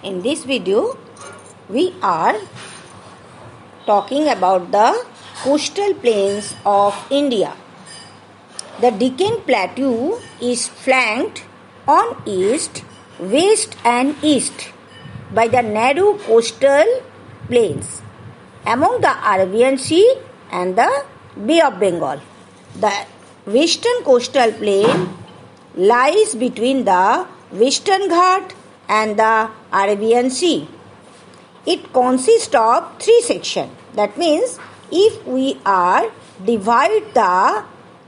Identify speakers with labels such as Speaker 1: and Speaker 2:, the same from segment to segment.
Speaker 1: In this video, we are talking about the coastal plains of India. The Deccan Plateau is flanked on east, west and east by the narrow coastal plains among the Arabian Sea and the Bay of Bengal. The western coastal plain lies between the Western Ghat and the Arabian Sea. It consists of three sections. That means if we are divide the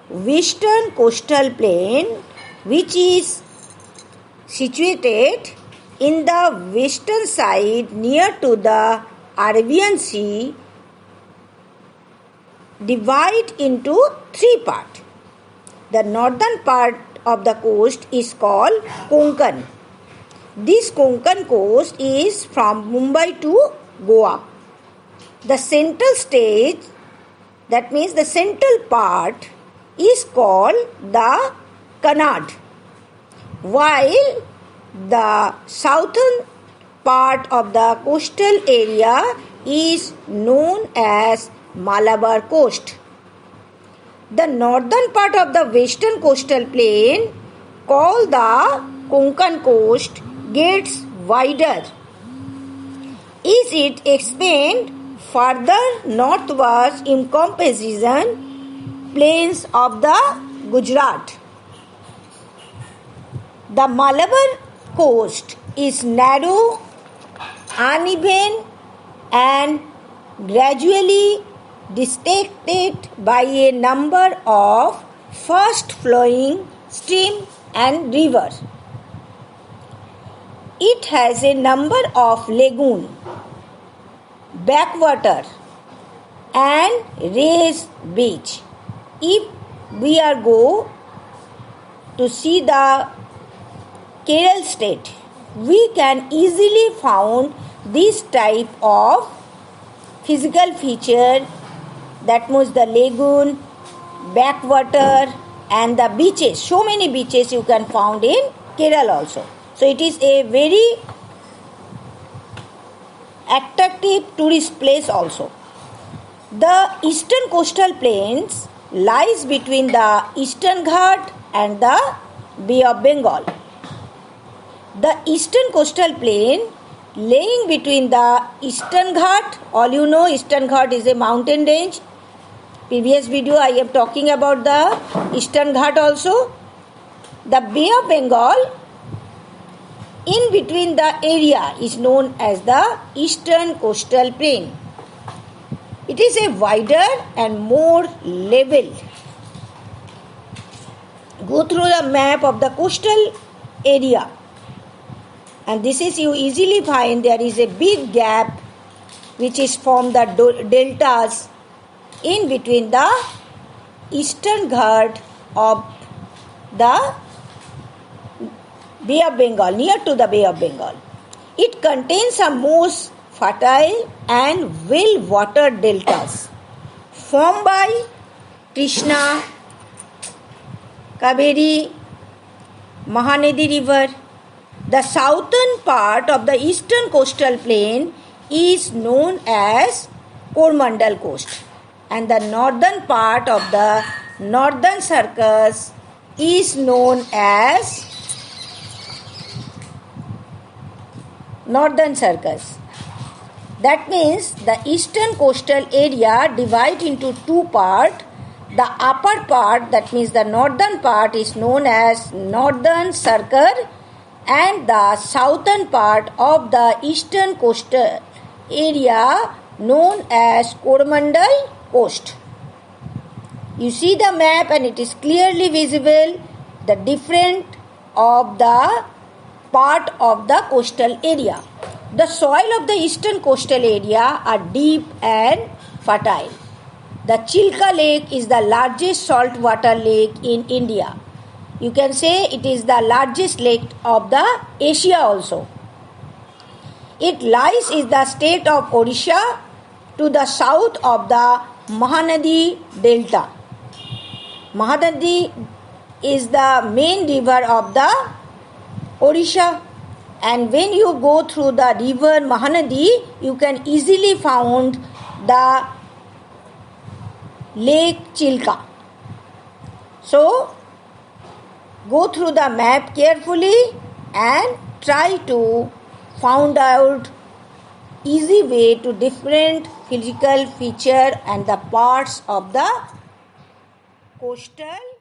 Speaker 1: western coastal plain, which is situated in the western side near to the Arabian Sea, divide into three parts. The northern part of the coast is called Konkan. This Konkan coast is from Mumbai to Goa. The central stage, that means the central part, is called the Kannad, while the southern part of the coastal area is known as Malabar coast. The northern part of the western coastal plain, called the Konkan coast, gets wider. Is it expand further northwards encompassing plains of the Gujarat. The Malabar coast is narrow, uneven and gradually distracted by a number of fast flowing streams and rivers. It has a number of lagoons, backwater and raised beach. If we are go to see the Kerala state, we can easily find this type of physical feature, that means the lagoon, backwater and the beaches. So many beaches you can find in Kerala also. So it is a very attractive tourist place also. The eastern coastal plains lies between the Eastern Ghat and the Bay of Bengal. The eastern coastal plain laying between the Eastern Ghat, all you know Eastern Ghat is a mountain range. Previous video I am talking about the Eastern Ghat also. The Bay of Bengal in between the area is known as the eastern coastal plain. It is a wider and more level. Go through the map of the coastal area, and this is you easily find there is a big gap which is from the deltas in between the Eastern Ghat of the Bay of Bengal, near to the Bay of Bengal. It contains some most fertile and well-watered deltas formed by Krishna, Kaveri, Mahanadi river. The southern part of the eastern coastal plain is known as Coromandel coast, and the northern part of the northern circus is known as Northern Circus. That means the eastern coastal area divided into two parts. The upper part, that means the northern part, is known as Northern Circle, and the southern part of the eastern coastal area known as Coromandel coast. You see the map and it is clearly visible the difference of the part of the coastal area. The soil of the eastern coastal area are deep and fertile. The Chilka Lake is the largest saltwater lake in India. You can say it is the largest lake of the Asia also. It lies in the state of Odisha to the south of the Mahanadi Delta. Mahanadi is the main river of the Odisha, And when you go through the river Mahanadi, you can easily find the Lake Chilka. So, go through the map carefully and try to find out easy way to different physical feature and the parts of the coastal